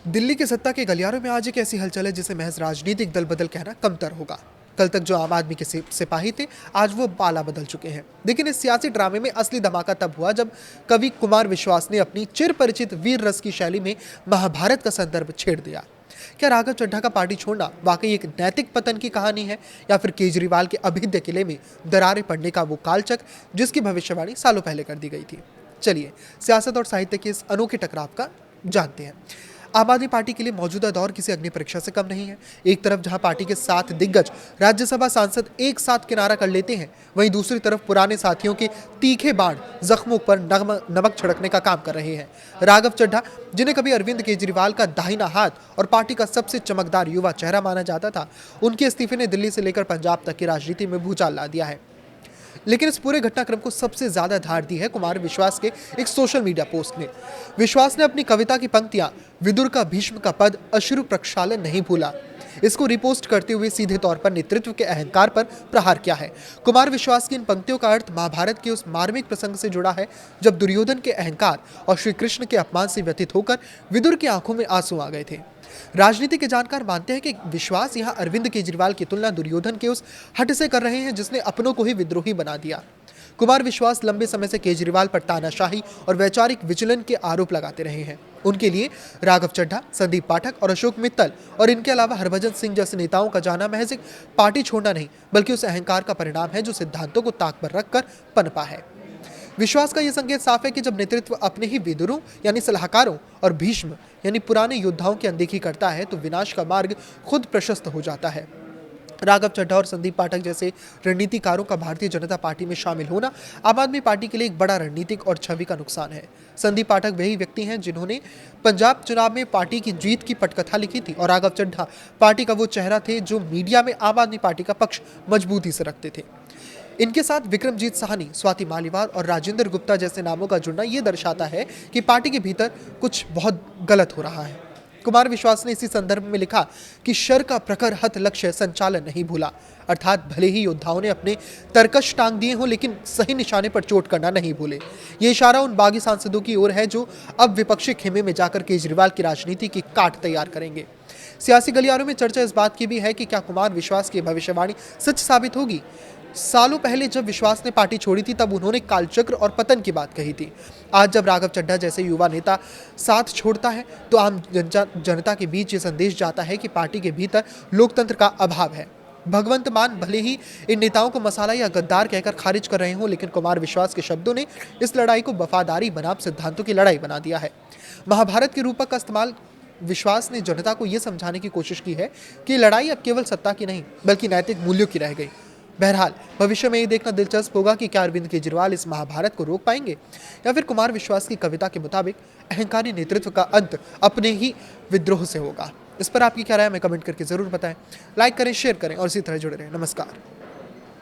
दिल्ली के सत्ता के गलियारों में आज एक ऐसी हलचल है जिसे महज राजनीतिक दल बदल कहना कमतर होगा। कल तक जो आम आदमी के सिपाही थे, आज वो बाला बदल चुके हैं। लेकिन इस सियासी ड्रामे में असली धमाका तब हुआ जब कवि कुमार विश्वास ने अपनी चिर परिचित वीर रस की शैली में महाभारत का संदर्भ छेड़ दिया। क्या राघव चड्ढा का पार्टी छोड़ना वाकई एक नैतिक पतन की कहानी है, या फिर केजरीवाल के अभेद्य किले में दरारें पड़ने का वो कालचक्र जिसकी भविष्यवाणी सालों पहले कर दी गई थी? चलिए सियासत और साहित्य के इस अनोखे टकराव का जानते हैं। आम आदमी पार्टी के लिए मौजूदा दौर किसी अग्नि परीक्षा से कम नहीं है। एक तरफ जहां पार्टी के 7 दिग्गज राज्यसभा सांसद एक साथ किनारा कर लेते हैं, वहीं दूसरी तरफ पुराने साथियों के तीखे बाण जख्मों पर नमक छिड़कने का काम कर रहे हैं। राघव चड्ढा, जिन्हें कभी अरविंद केजरीवाल का दाहिना हाथ और पार्टी का सबसे चमकदार युवा चेहरा माना जाता था, उनके इस्तीफे ने दिल्ली से लेकर पंजाब तक की राजनीति में भूचाल ला दिया है। लेकिन इस पूरे घटनाक्रम को सबसे ज्यादा धार दी है कुमार विश्वास के एक सोशल मीडिया पोस्ट ने। विश्वास ने अपनी कविता की पंक्तियां विदुर का भीष्म का पद अश्रु प्रक्षालन नहीं भूला, इसको रिपोस्ट करते हुए सीधे तौर पर नेतृत्व के अहंकार पर प्रहार किया है। कुमार विश्वास की इन पंक्तियों का अर्थ महाभारत के उस मार्मिक प्रसंग से जुड़ा है जब दुर्योधन के अहंकार और श्री कृष्ण के अपमान से व्यथित होकर विदुर की आंखों में आंसू आ गए थे। राजनीति के जानकार मानते हैं कि विश्वास यहां अरविंद केजरीवाल की तुलना दुर्योधन के उस हट से कर रहे हैं जिसने अपनों को ही विद्रोही बना दिया। कुमार विश्वास लंबे समय से केजरीवाल पर तानाशाही और वैचारिक विचलन के आरोप लगाते रहे हैं। उनके लिए राघव चड्ढा, संदीप पाठक और अशोक मित्तल और इनके अलावा हरभजन सिंह जैसे नेताओं का जाना महज एक पार्टी छोड़ना नहीं, बल्कि उस अहंकार का परिणाम है जो सिद्धांतों को ताक पर रखकर पनपा है। विश्वास का यह संकेत साफ है कि जब नेतृत्व अपने ही विदुरों यानी सलाहकारों और भीष्म यानी पुराने योद्धाओं की अनदेखी करता है तो विनाश का मार्ग खुद प्रशस्त हो जाता है। राघव चड्ढा और संदीप पाठक जैसे रणनीतिकारों का भारतीय जनता पार्टी में शामिल होना आम आदमी पार्टी के लिए एक बड़ा रणनीतिक और छवि का नुकसान है। संदीप पाठक वही व्यक्ति हैं जिन्होंने पंजाब चुनाव में पार्टी की जीत की पटकथा लिखी थी, और राघव चड्ढा पार्टी का वो चेहरा थे जो मीडिया में आम आदमी पार्टी का पक्ष मजबूती से रखते थे। इनके साथ विक्रमजीत साहनी, स्वाति मालीवाल और राजेंद्र गुप्ता जैसे नामों का जुड़ना ये दर्शाता है कि पार्टी के भीतर कुछ बहुत गलत हो रहा है। कुमार विश्वास ने इसी संदर्भ में लिखा कि शर का प्रखर हत लक्ष्य संचालन नहीं भूला, अर्थात भले ही योद्धाओं ने अपने तरकश टांग दिए हों लेकिन सही निशाने पर चोट करना नहीं भूले। ये इशारा उन बागी सांसदों की ओर है जो अब विपक्षी खेमे में जाकर केजरीवाल की राजनीति की काट तैयार करेंगे। सियासी गलियारों में चर्चा इस बात की भी है कि क्या कुमार विश्वास की भविष्यवाणी सच साबित होगी। सालों पहले जब विश्वास ने पार्टी छोड़ी थी तब उन्होंने कालचक्र और पतन की बात कही थी। आज जब राघव चड्ढा जैसे युवा नेता साथ छोड़ता है तो आम जनता के बीच ये संदेश जाता है कि पार्टी के भीतर लोकतंत्र का अभाव है। भगवंत मान भले ही इन नेताओं को मसाला या गद्दार कहकर खारिज कर रहे हों, लेकिन कुमार विश्वास के शब्दों ने इस लड़ाई को वफादारी बनाम सिद्धांतों की लड़ाई बना दिया है। महाभारत के रूपक का इस्तेमाल विश्वास ने जनता को यह समझाने की कोशिश की है कि लड़ाई अब केवल सत्ता की नहीं बल्कि नैतिक मूल्यों की रह गई। बहरहाल भविष्य में ये देखना दिलचस्प होगा कि क्या अरविंद केजरीवाल इस महाभारत को रोक पाएंगे, या फिर कुमार विश्वास की कविता के मुताबिक अहंकारी नेतृत्व का अंत अपने ही विद्रोह से होगा। इस पर आपकी क्या राय है, हमें कमेंट करके जरूर बताएं। लाइक करें, शेयर करें और इसी तरह जुड़े रहें। नमस्कार।